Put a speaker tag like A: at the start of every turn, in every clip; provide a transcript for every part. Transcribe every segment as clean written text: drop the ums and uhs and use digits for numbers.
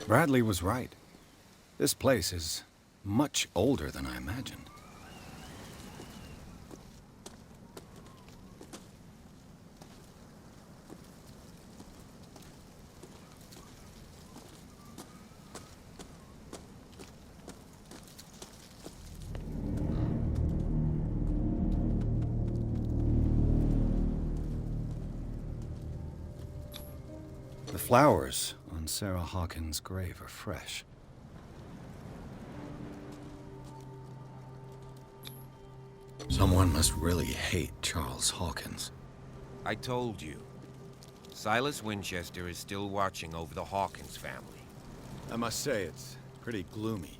A: Bradley was right. This place is much older than I imagined. The flowers on Sarah Hawkins' grave are fresh. Someone must really hate Charles Hawkins.
B: I told you. Silas Winchester is still watching over the Hawkins family.
A: I must say, it's pretty gloomy.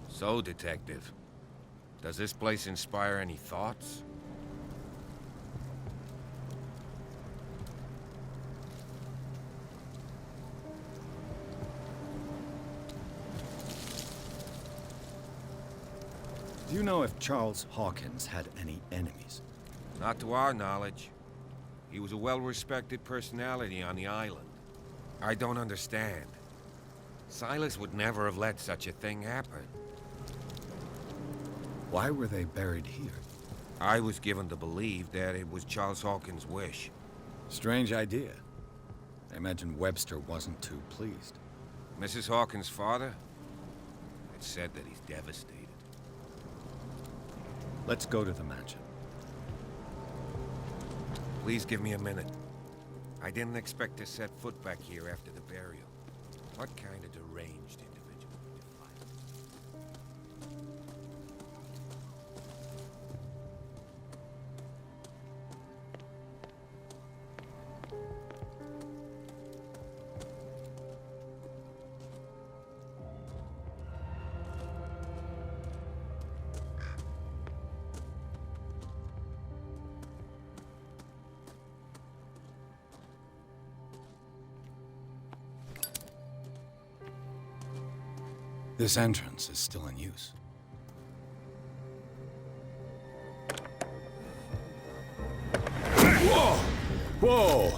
B: So, Detective, does this place inspire any thoughts?
A: Do you know if Charles Hawkins had any enemies?
B: Not to our knowledge. He was a well-respected personality on the island. I don't understand. Silas would never have let such a thing happen.
A: Why were they buried here?
B: I was given to believe that it was Charles Hawkins' wish.
A: Strange idea. I imagine Webster wasn't too pleased.
B: Mrs. Hawkins' father? It's said that he's devastated.
A: Let's go to the mansion.
B: Please give me a minute. I didn't expect to set foot back here after the burial. What kind of deranged individual would defile?
A: This entrance is still in use.
C: Whoa!
A: Whoa!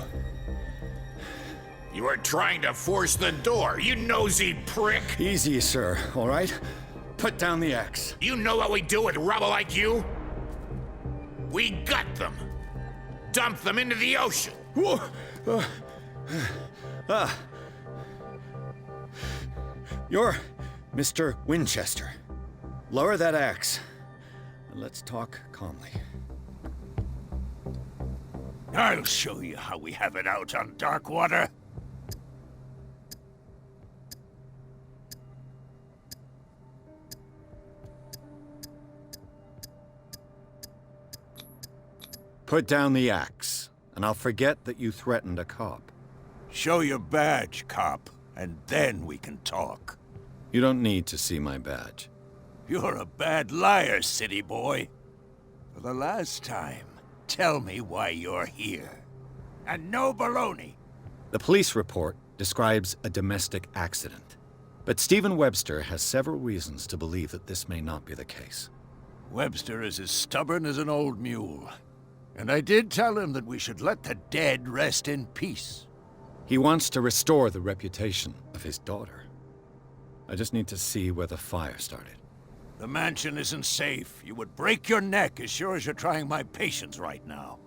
C: You were trying to force the door, you nosy prick!
A: Easy, sir, all right? Put down the axe.
C: You know what we do with rubble like you? We gut them! Dump them into the ocean!
A: Whoa! You're Mr. Winchester. Lower that axe, and let's talk calmly.
D: I'll show you how we have it out on Darkwater.
A: Put down the axe, and I'll forget that you threatened a cop.
D: Show your badge, cop, and then we can talk.
A: You don't need to see my badge.
D: You're a bad liar, city boy. For the last time, tell me why you're here. And no baloney.
A: The police report describes a domestic accident, but Stephen Webster has several reasons to believe that this may not be the case.
D: Webster is as stubborn as an old mule. And I did tell him that we should let the dead rest in peace.
A: He wants to restore the reputation of his daughter. I just need to see where the fire started.
D: The mansion isn't safe. You would break your neck as sure as you're trying my patience right now.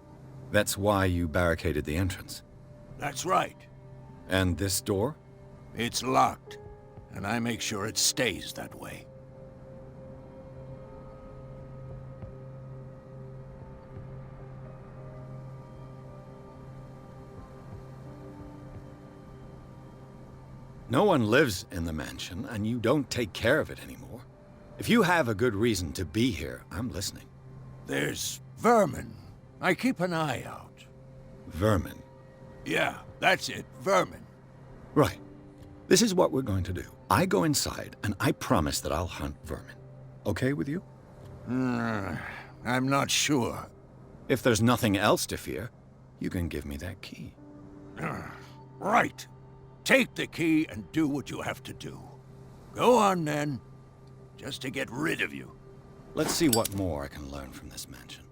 A: That's why you barricaded the entrance.
D: That's right.
A: And this door?
D: It's locked, and I make sure it stays that way.
A: No one lives in the mansion, and you don't take care of it anymore. If you have a good reason to be here, I'm listening.
D: There's vermin. I keep an eye out.
A: Vermin.
D: Yeah, that's it, vermin.
A: Right. This is what we're going to do. I go inside, and I promise that I'll hunt vermin. Okay with you?
D: I'm not sure.
A: If there's nothing else to fear, you can give me that key.
D: Right. Take the key and do what you have to do. Go on, then. Just to get rid of you.
A: Let's see what more I can learn from this mansion.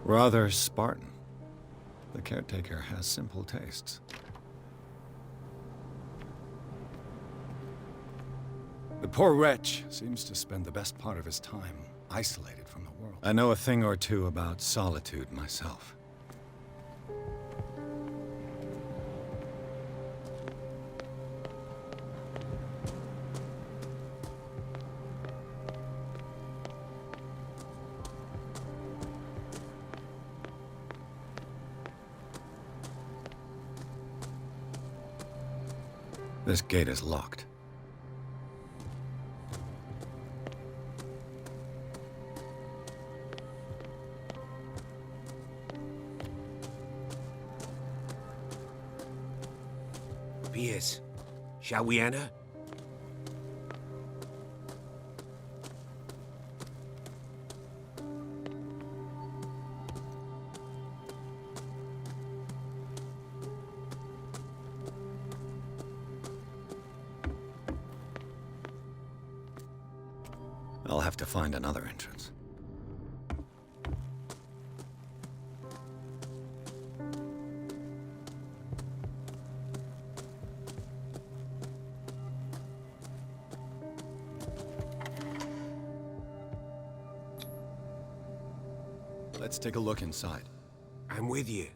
A: Rather Spartan. The caretaker has simple tastes. The poor wretch seems to spend the best part of his time isolated from the world. I know a thing or two about solitude myself. This gate is locked.
B: Pierce, shall we enter?
A: I'll have to find another entrance. Let's take a look inside.
B: I'm with you.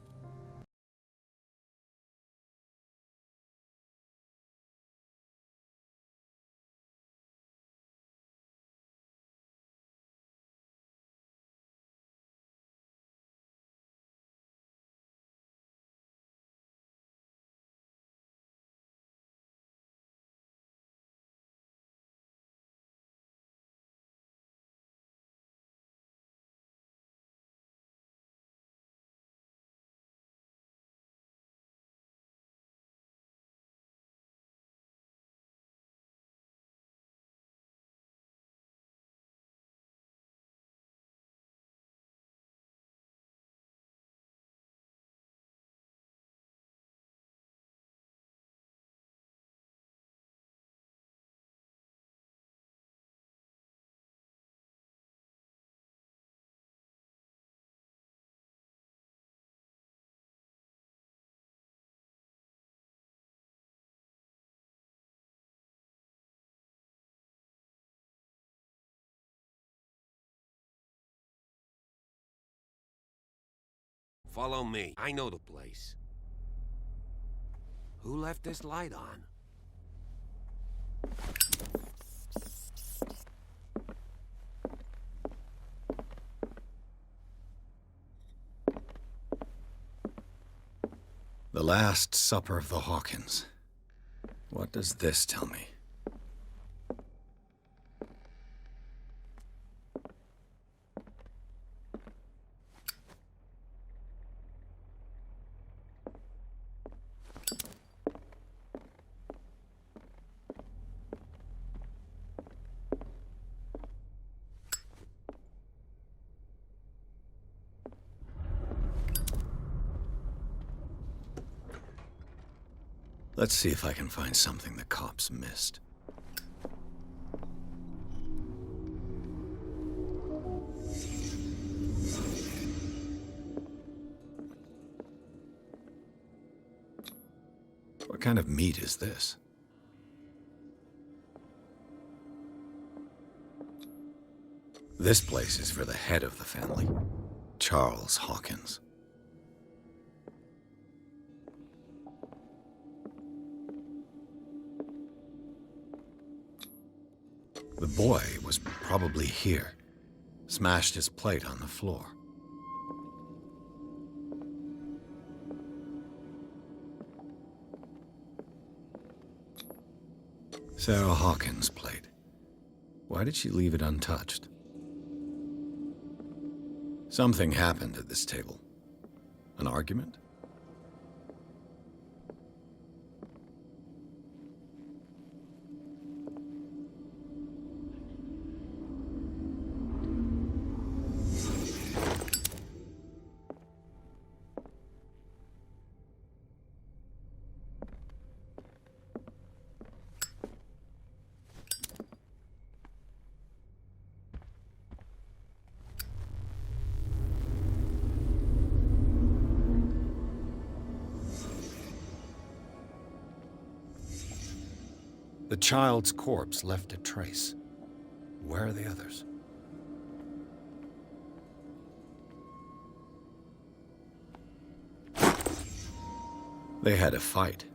B: Follow me. I know the place. Who left this light on?
A: The Last Supper of the Hawkins. What does this tell me? Let's see if I can find something the cops missed. What kind of meat is this? This place is for the head of the family, Charles Hawkins. The boy was probably here. Smashed his plate on the floor. Sarah Hawkins' plate. Why did she leave it untouched? Something happened at this table. An argument? The child's corpse left a trace. Where are the others? They had a fight.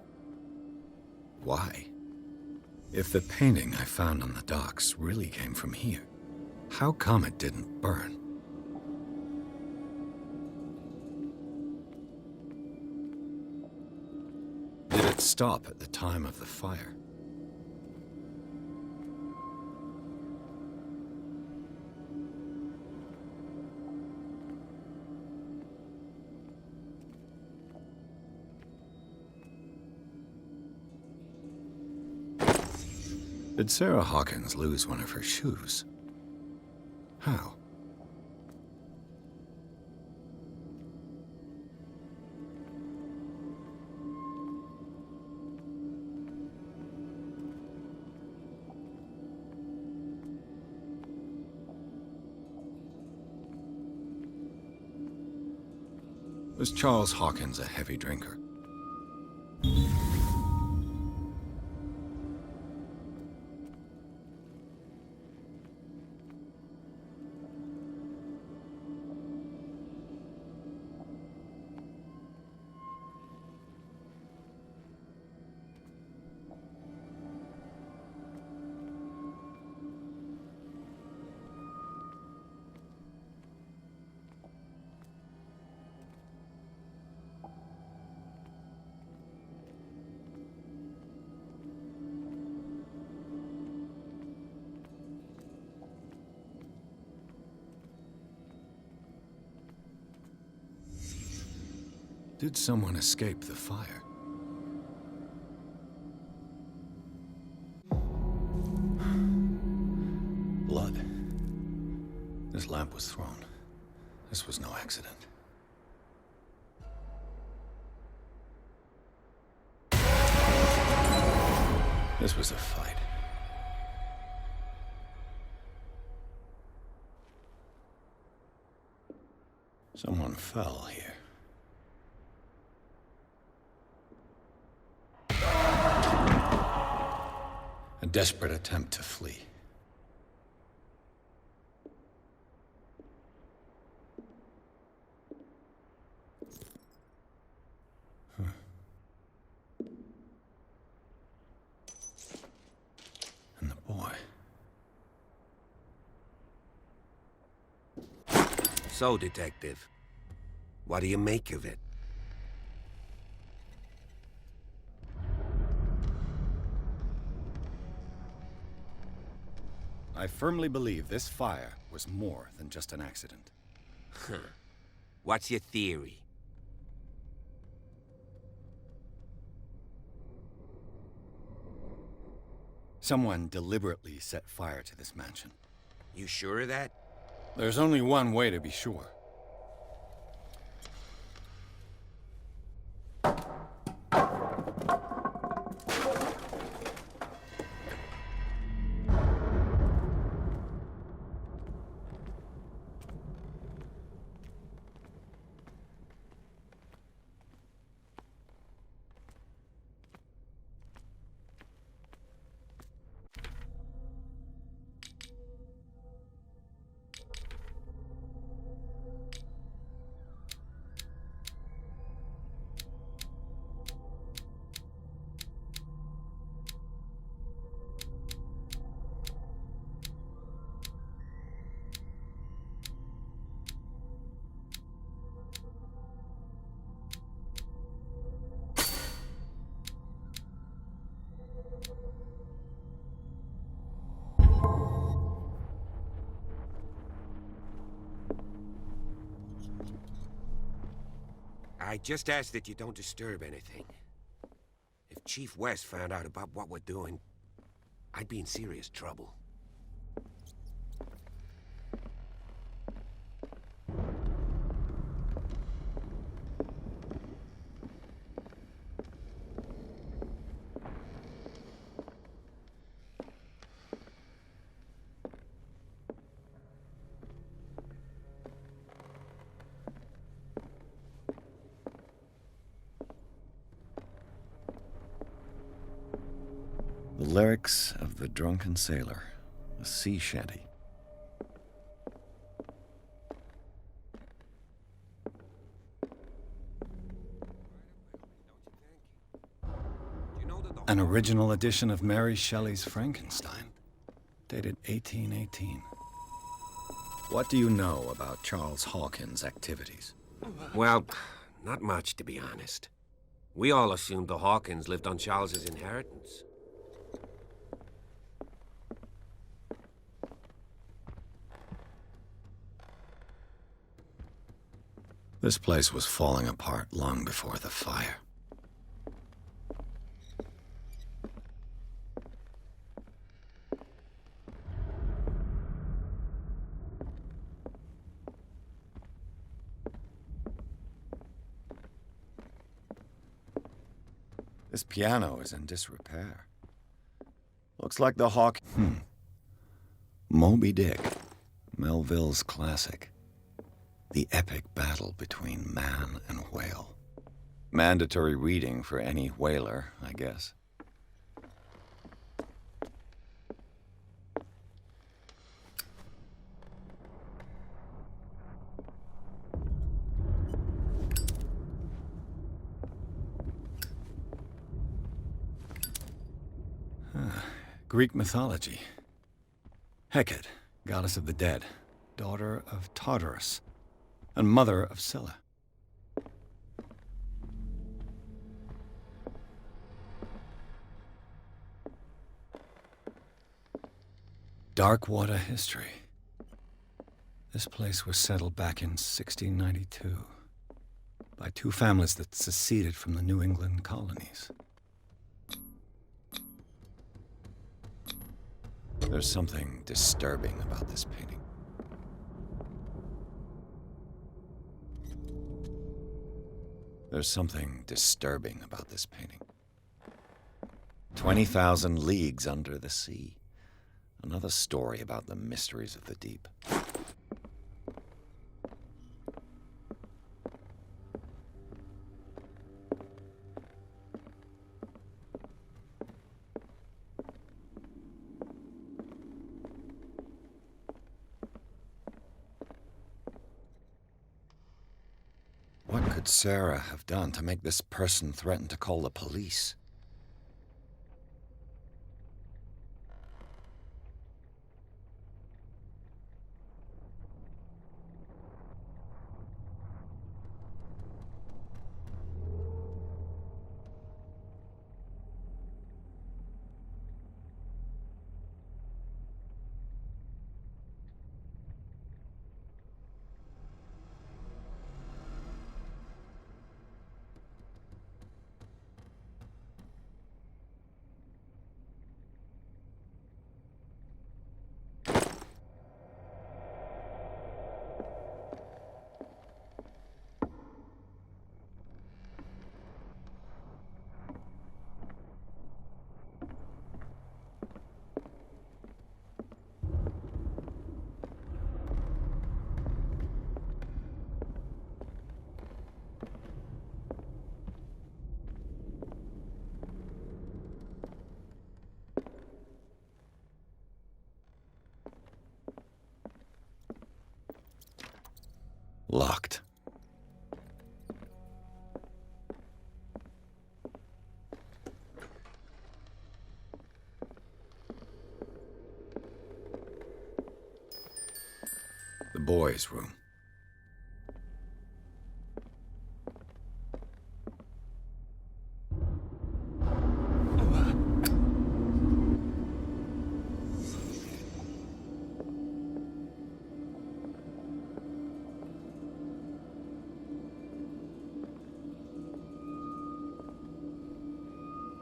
A: Why? If the painting I found on the docks really came from here, how come it didn't burn? Did it stop at the time of the fire? Did Sarah Hawkins lose one of her shoes? How? Was Charles Hawkins a heavy drinker? Did someone escape the fire? Blood. This lamp was thrown. This was no accident. This was a fight. Someone fell here. A desperate attempt to flee. And the boy.
B: So, Detective, what do you make of it?
A: I firmly believe this fire was more than just an accident.
B: What's your theory?
A: Someone deliberately set fire to this mansion.
B: You sure of that?
A: There's only one way to be sure.
B: I just ask that you don't disturb anything. If Chief West found out about what we're doing, I'd be in serious trouble.
A: The lyrics of the drunken sailor, a sea shanty. An original edition of Mary Shelley's Frankenstein, dated 1818. What do you know about Charles Hawkins' activities?
E: Well, not much, to be honest. We all assumed the Hawkins lived on Charles's inheritance.
A: This place was falling apart long before the fire. This piano is in disrepair. Looks like the Hawk... Moby Dick, Melville's classic. The epic battle between man and whale. Mandatory reading for any whaler, I guess. Greek mythology. Hecate, goddess of the dead, daughter of Tartarus, and mother of Scylla. Darkwater history. This place was settled back in 1692 by two families that seceded from the New England colonies. There's something disturbing about this painting. There's something disturbing about this painting. 20,000 leagues under the sea. Another story about the mysteries of the deep. What could Sarah have done to make this person threaten to call the police? Locked. The boys' room.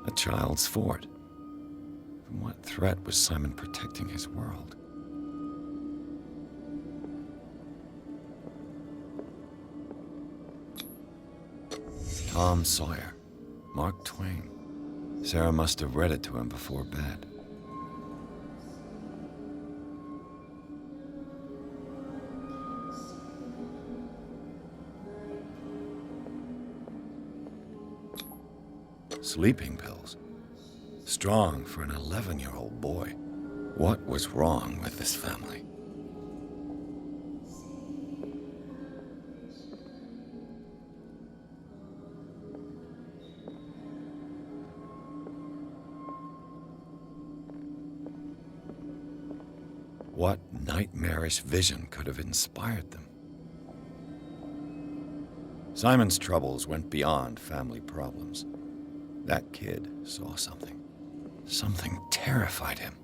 A: A child's fort. From what threat was Simon protecting his world? Tom Sawyer, Mark Twain. Sarah must have read it to him before bed. Sleeping pills. strong for an 11-year-old boy. What was wrong with this family? What nightmarish vision could have inspired them? Simon's troubles went beyond family problems. That kid saw something. Something terrified him.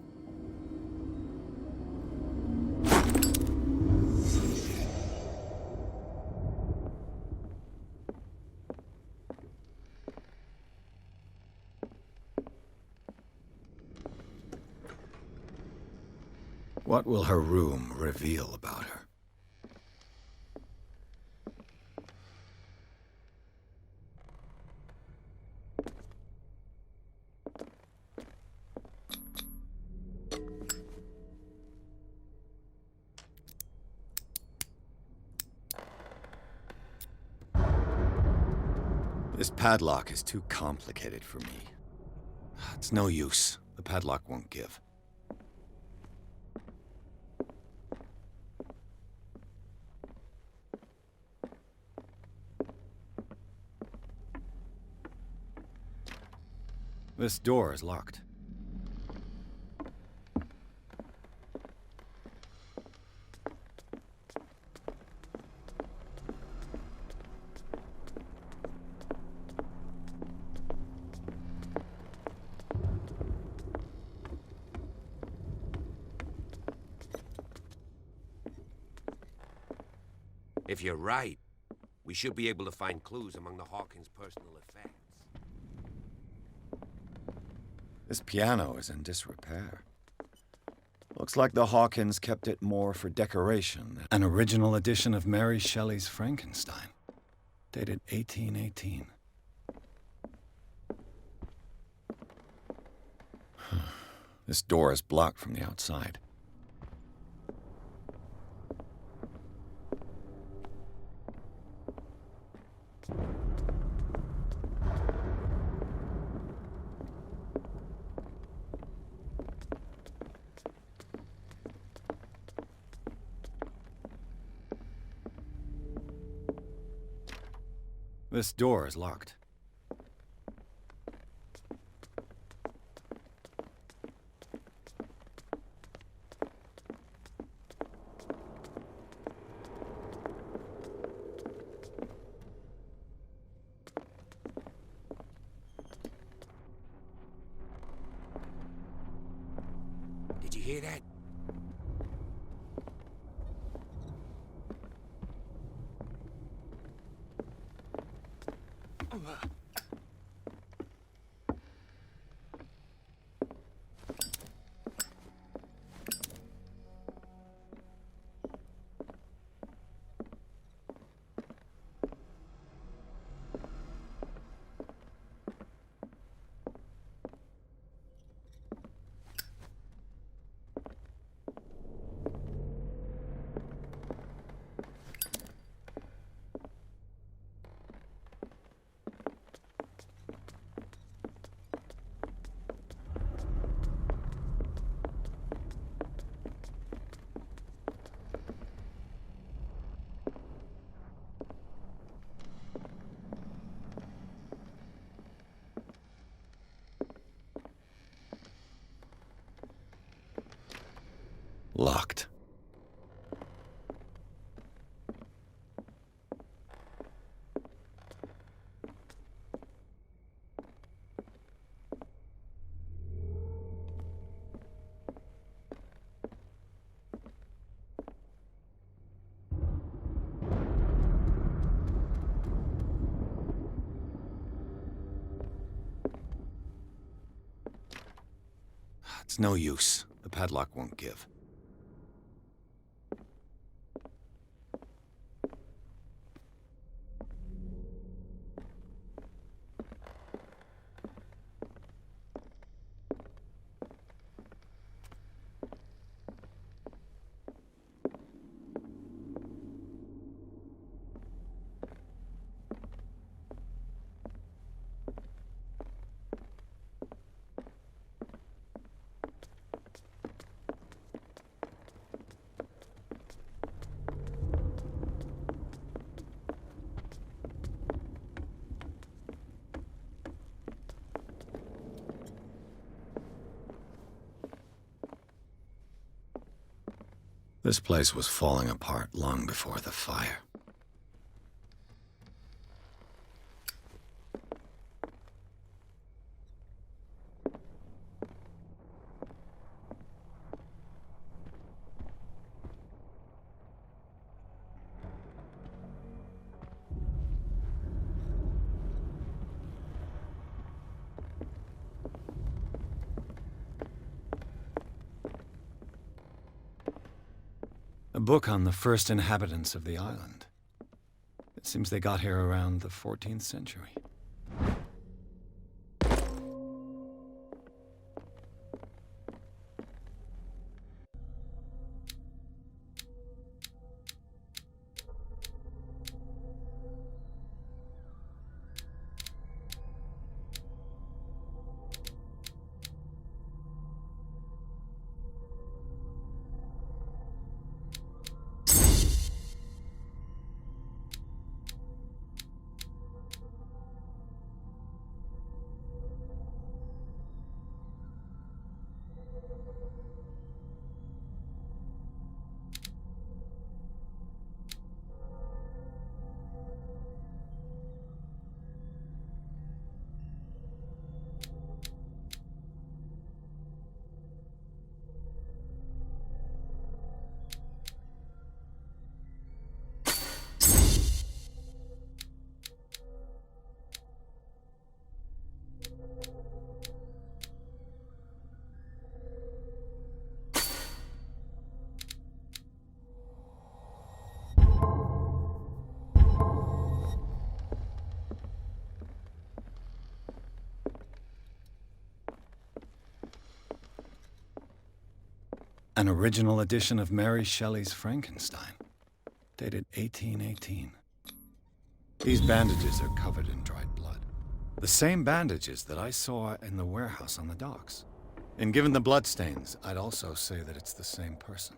A: What will her room reveal about her? This padlock is too complicated for me. It's no use. The padlock won't give. This door is locked.
E: If you're right, we should be able to find clues among the Hawkins' personal effects.
A: This piano is in disrepair. Looks like the Hawkins kept it more for decoration than an original edition of Mary Shelley's Frankenstein, dated 1818. This door is blocked from the outside. This door is locked.
E: Did you hear that? Locked. It's no use. The padlock won't give.
A: This place was falling apart long before the fire. A book on the first inhabitants of the island. It seems they got here around the 14th century. An original edition of Mary Shelley's Frankenstein, dated 1818. These bandages are covered in dried blood. The same bandages that I saw in the warehouse on the docks. And given the bloodstains, I'd also say that it's the same person.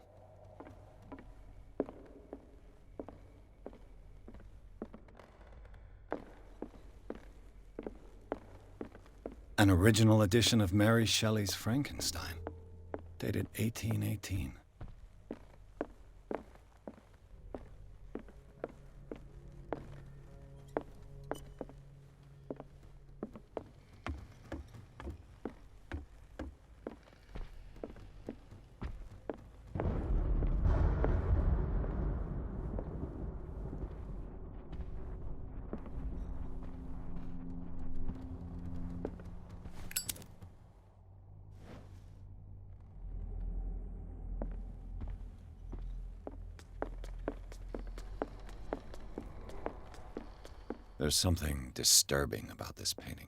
A: An original edition of Mary Shelley's Frankenstein, dated 1818. There's something disturbing about this painting.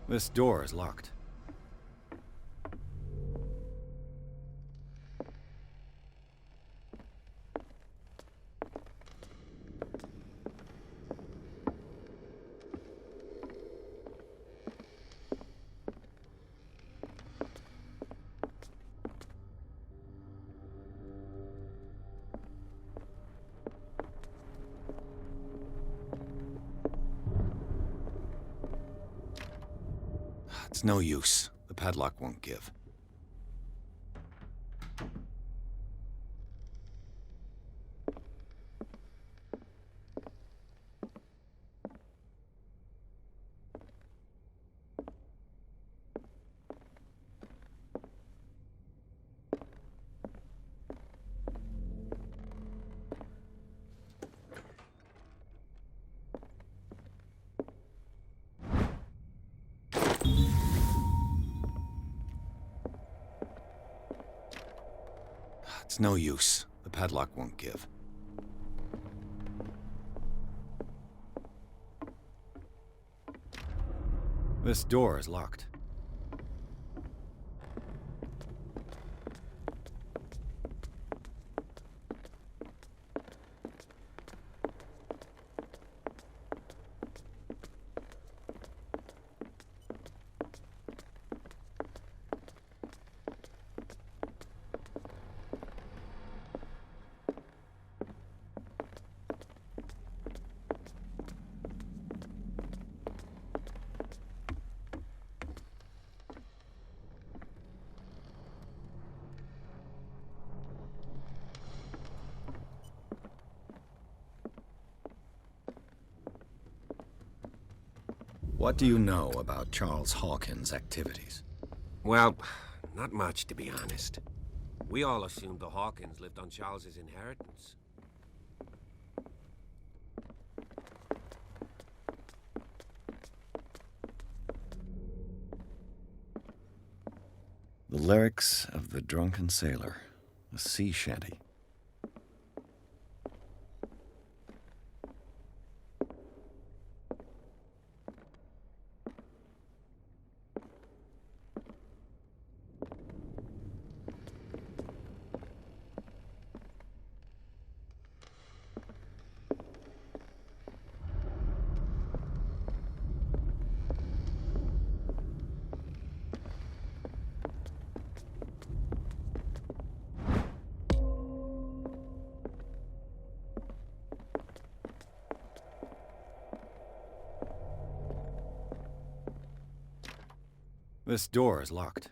A: This door is locked. It's no use. The padlock won't give. It's no use. The padlock won't give. This door is locked. What do you know about Charles Hawkins' activities?
E: Well, not much, to be honest. We all assumed the Hawkins lived on Charles's inheritance.
A: The lyrics of the drunken sailor, a sea shanty. This door is locked.